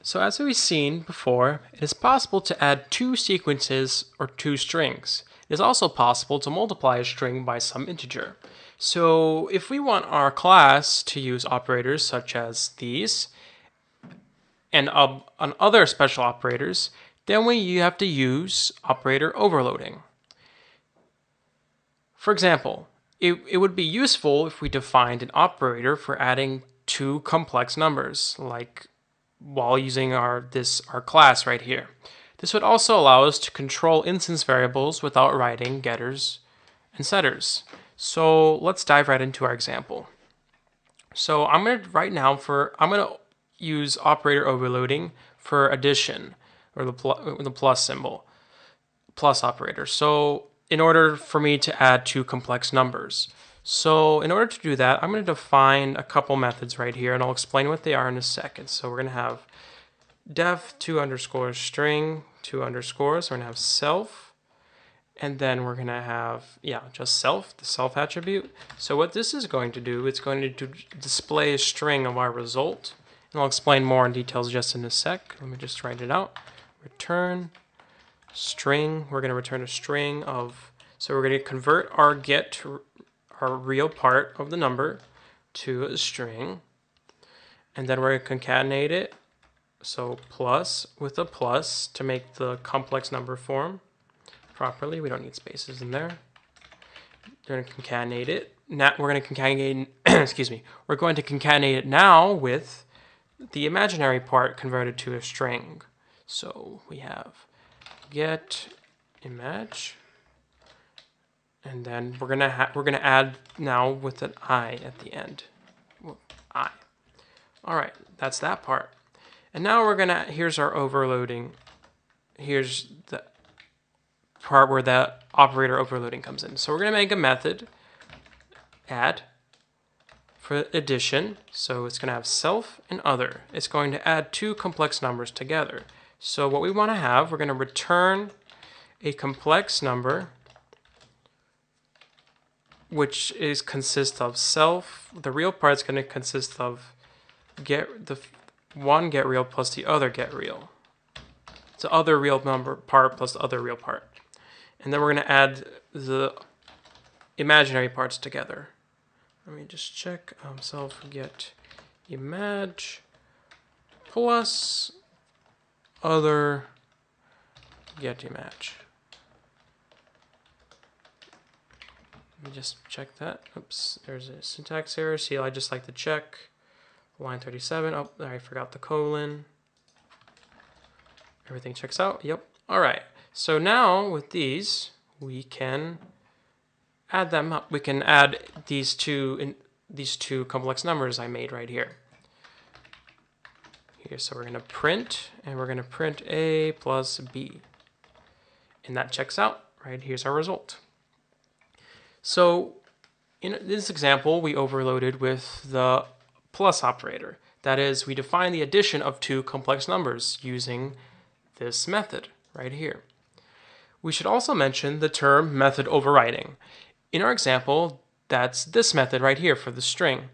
So as we've seen before, it is possible to add two sequences or two strings. It is also possible to multiply a string by some integer. So if we want our class to use operators such as these and on other special operators, then we have to use operator overloading. For example, it would be useful if we defined an operator for adding two complex numbers, like while using our class right here. This would also allow us to control instance variables without writing getters and setters. So let's dive right into our example. So I'm gonna use operator overloading for addition, or the plus symbol, plus operator. So in order for me to add two complex numbers. So in order to do that, I'm going to define a couple methods right here, and I'll explain what they are in a second. So we're going to have def 2 underscore string 2 underscores. We're going to have self, and then we're going to have, just self, the self attribute. So what this is going to do, it's going to display a string of our result, and I'll explain more in details just in a sec. Let me just write it out. Return string. We're going to return a string of, so we're going to convert our real part of the number to a string, and then we're going to concatenate it. So plus with a plus to make the complex number form properly. We don't need spaces in there. We're going to concatenate it. Now we're going to concatenate. Excuse me. We're going to concatenate it now with the imaginary part converted to a string. So we have get image, and then we're gonna add now with an I at the end. I. All right, that's that part. And now here's our overloading. Here's the part where that operator overloading comes in. So we're gonna make a method add for addition. So it's gonna have self and other. It's going to add two complex numbers together. So what we want to have, we're going to return a complex number which consists of self. The real part is going to consist of one get real plus the other get real. It's the other real number part plus the other real part. And then we're going to add the imaginary parts together. Let me just check. Self get imag plus other get image. Let me just check that. Oops, there's a syntax error. See, I just like to check. Line 37. Oh, I forgot the colon. Everything checks out. Yep. All right. So now with these, we can add them up. We can add these two complex numbers I made right here. So we're going to print, and we're going to print A plus B. And that checks out, right? Here's our result. So in this example, we overloaded with the plus operator. That is, we define the addition of two complex numbers using this method right here. We should also mention the term method overriding. In our example, that's this method right here for the string.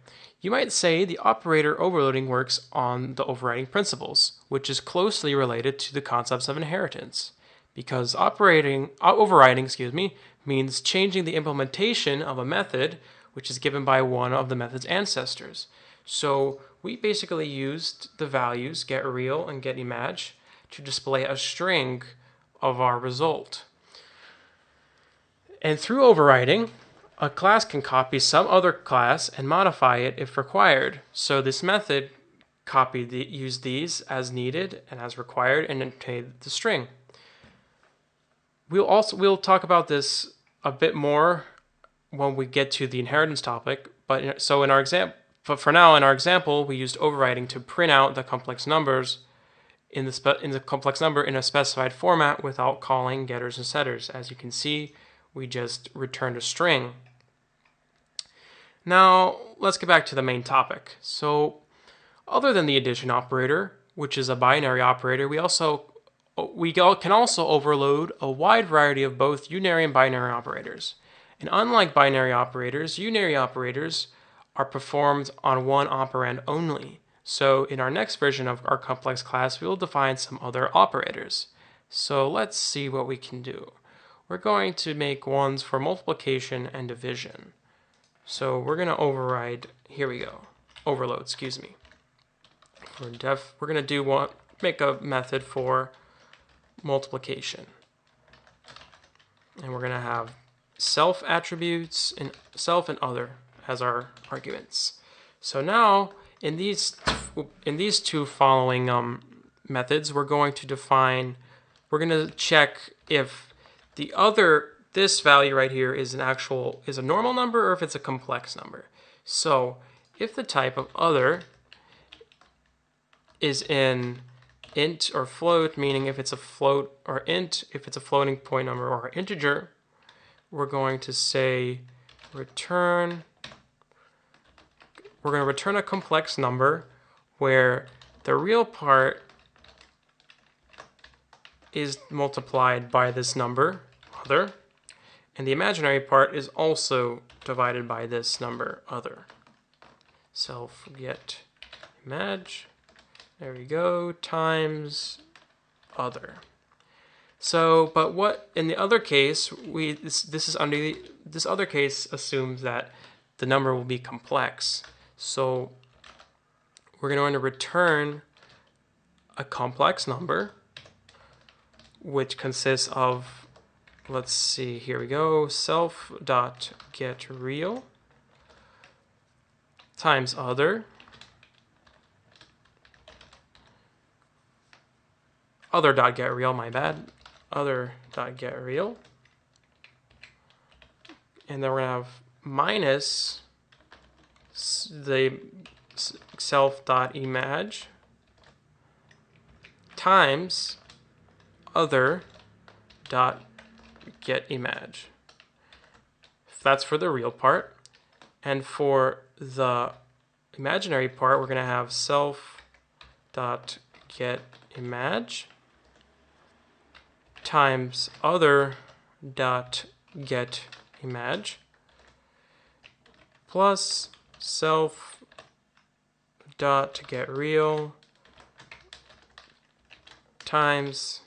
You might say the operator overloading works on the overriding principles, which is closely related to the concepts of inheritance, because overriding means changing the implementation of a method which is given by one of the method's ancestors. So we basically used the values getReal and getImage to display a string of our result. And through overriding, a class can copy some other class and modify it if required. So this method use these as needed and as required and obtain the string. We'll talk about this a bit more when we get to the inheritance topic. But for now, in our example, we used overriding to print out the complex numbers in the complex number in a specified format without calling getters and setters. As you can see, we just returned a string. Now, let's get back to the main topic. So, other than the addition operator, which is a binary operator, we can also overload a wide variety of both unary and binary operators. And unlike binary operators, unary operators are performed on one operand only. So in our next version of our complex class, we will define some other operators. So let's see what we can do. We're going to make ones for multiplication and division. So we're going to override, here we go, overload, excuse me. For def, we're going to make a method for multiplication. And we're going to have self attributes and self and other as our arguments. So now in these two following methods, we're going to check if this value right here is a normal number or if it's a complex number. So if the type of other is in int or float, meaning if it's a float, or int if it's a floating point number, or integer, we're going to say return. We're going to return a complex number where the real part is multiplied by this number, other, and the imaginary part is also divided by this number, other. Self get imag, there we go, times other. So, but what in the other case, this other case assumes that the number will be complex. So we're going to return a complex number, which consists of, let's see, here we go, self.getReal times other other.getReal, my bad, other.getReal, and then we're going to have minus the self.imag times other.getImag. That's for the real part. And for the imaginary part, we're going to have self.getImag times other.getImag plus self.getReal times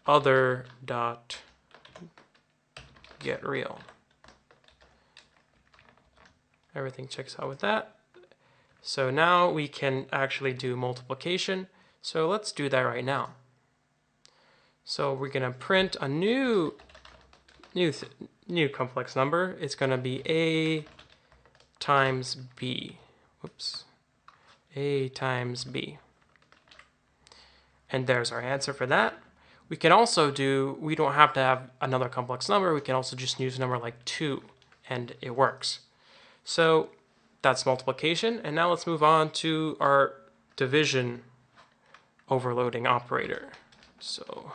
other.getReal. Everything checks out with that. So now we can actually do multiplication. So let's do that right now. So we're going to print a new complex number. It's going to be A times B. Whoops. A times B. And there's our answer for that. We can also we don't have to have another complex number. We can also just use a number like 2, and it works. So that's multiplication. And now let's move on to our division overloading operator. So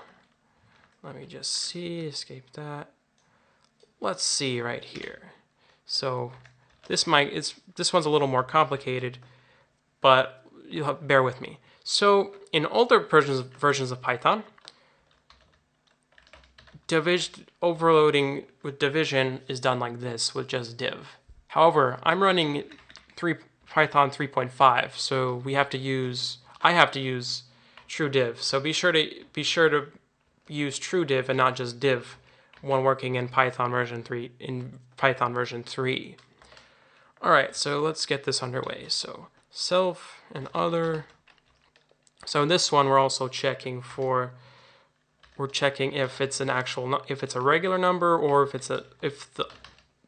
let me just see, escape that. Let's see right here. So this one's a little more complicated, but you'll have, bear with me. So in older versions of Python, overloading with division is done like this with just div. However, I'm running Python 3.5, so I have to use TrueDiv. So be sure to use TrueDiv and not just div when working in Python version 3. All right, so let's get this underway. So self and other. So in this one, we're also checking if it's a regular number, or if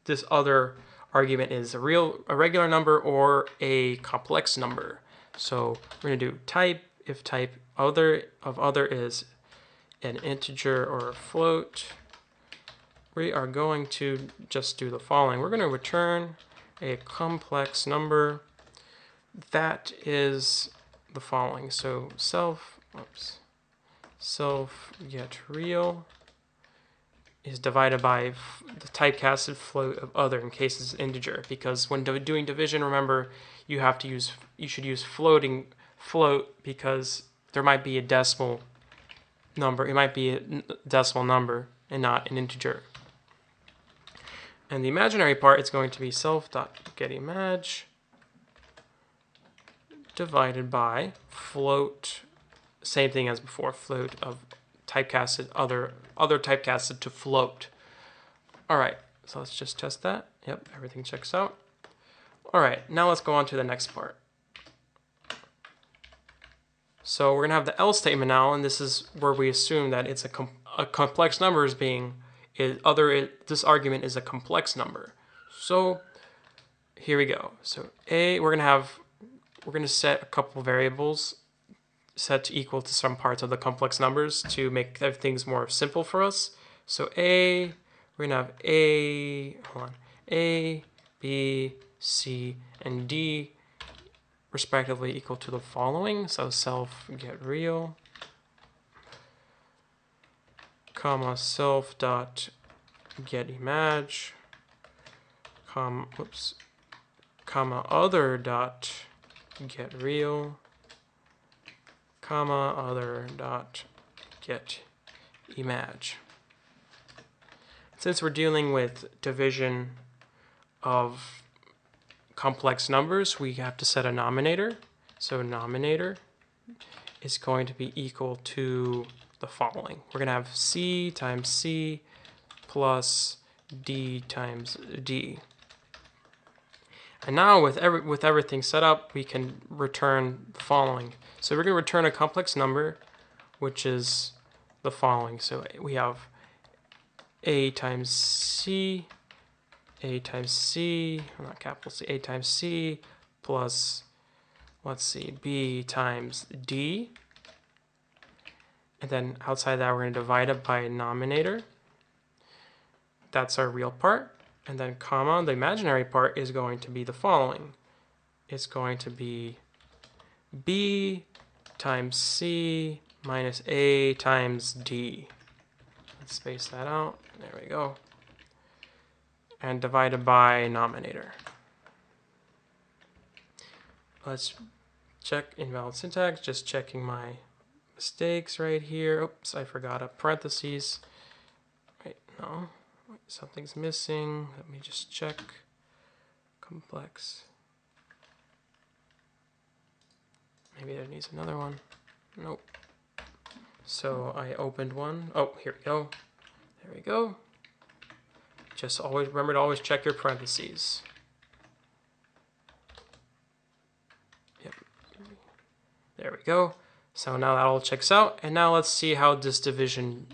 this other argument is a regular number or a complex number. So we're going to do type if type of other is an integer or a float. We are going to just do the following. We're going to return a complex number that is the following. So self get real is divided by the typecasted float of other in case it's integer, because when doing division, remember you should use float because there might be a decimal number. It might be a decimal number and not an integer. And the imaginary part is going to be self.getImag divided by float, same thing as before, float of typecasted, other typecasted to float. All right, so let's just test that. Yep, everything checks out. All right, now let's go on to the next part. So we're gonna have the else statement now, and this is where we assume that it's a complex number is being, this argument is a complex number. So here we go. So we're gonna set a couple variables set to equal to some parts of the complex numbers to make things more simple for us. So we're gonna have A, B, C, and D respectively equal to the following. So self get real, comma self dot get image, comma other dot get real, comma other dot get image. Since we're dealing with division of complex numbers, we have to set a nominator. So nominator is going to be equal to the following. We're going to have C times C plus D times D. And now with everything set up, we can return the following. So we're going to return a complex number, which is the following. So we have A times C, not capital C, A times C plus, let's see, B times D. And then outside that, we're going to divide it by a nominator. That's our real part. And then comma, the imaginary part is going to be the following. It's going to be B times C minus A times D. Let's space that out. There we go. And divided by nominator. Let's check invalid syntax, just checking my mistakes right here. Oops, I forgot a parentheses. Wait, no. Wait, something's missing. Let me just check. Complex. Maybe there needs another one. Nope. So I opened one. Oh, here we go. There we go. Just always remember to always check your parentheses. Yep. There we go. So now that all checks out. And now let's see how this division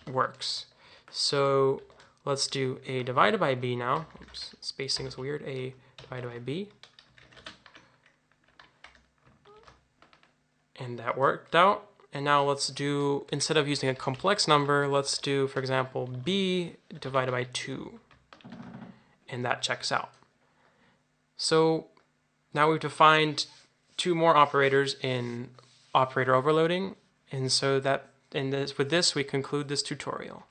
works. So let's do A divided by B now. Oops, spacing is weird. A divided by B. And that worked out. And now let's do, instead of using a complex number, let's do, for example, B divided by 2. And that checks out. So now we've defined two more operators in operator overloading. And so with this, we conclude this tutorial.